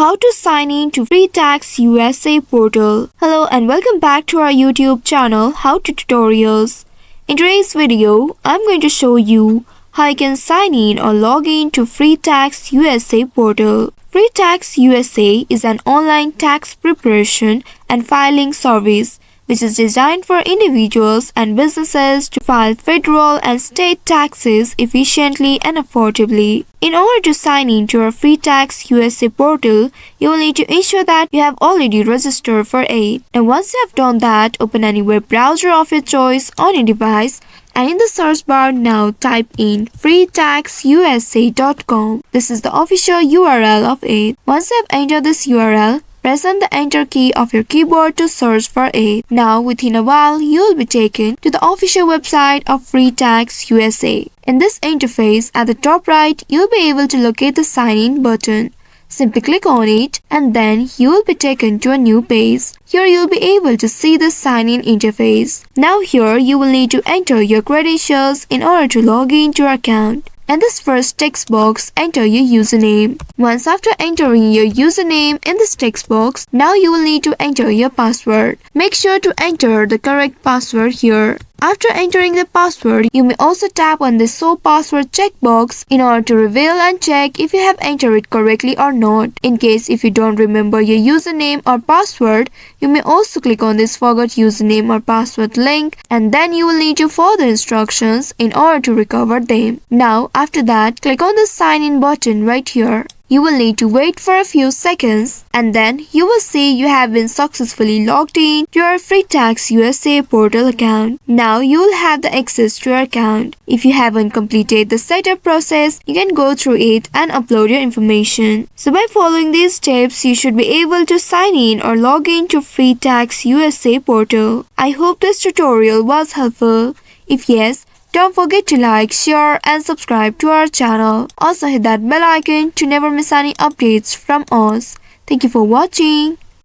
how to sign in to FreeTaxUSA portal. Hello and welcome back to our YouTube channel How to Tutorials. In today's video, I'm going to show you how you can sign in or log in to FreeTaxUSA portal. FreeTaxUSA is an online tax preparation and filing service which is designed for individuals and businesses to file federal and state taxes efficiently and affordably. In order to sign in to our FreeTaxUSA portal, you will need to ensure that you have already registered for it. And once you have done that, open any web browser of your choice on your device and in the search bar now type in freetaxusa.com. This is the official URL of it. Once you have entered this URL, press on the enter key of your keyboard to search for it. Now within a while, you will be taken to the official website of FreeTaxUSA. In this interface, at the top right, you will be able to locate the sign in button. Simply click on it and then you will be taken to a new page. Here you will be able to see the sign in interface. Now here you will need to enter your credentials in order to log in to your account. In this first text box, enter your username. Once after entering your username in this text box, now you will need to enter your password. Make sure to enter the correct password here. After entering the password, you may also tap on the Show Password checkbox in order to reveal and check if you have entered it correctly or not. In case if you don't remember your username or password, you may also click on this Forgot Username or Password link and then you will need to follow the instructions in order to recover them. Now, after that, click on the Sign In button right here. You will need to wait for a few seconds and then you will see you have been successfully logged in to your FreeTaxUSA portal account. Now you will have the access to your account. If you haven't completed the setup process, you can go through it and upload your information. So by following these steps, you should be able to sign in or log in to FreeTaxUSA portal. I hope this tutorial was helpful. If yes, don't forget to like, share and subscribe to our channel. Also hit that bell icon to never miss any updates from us. Thank you for watching.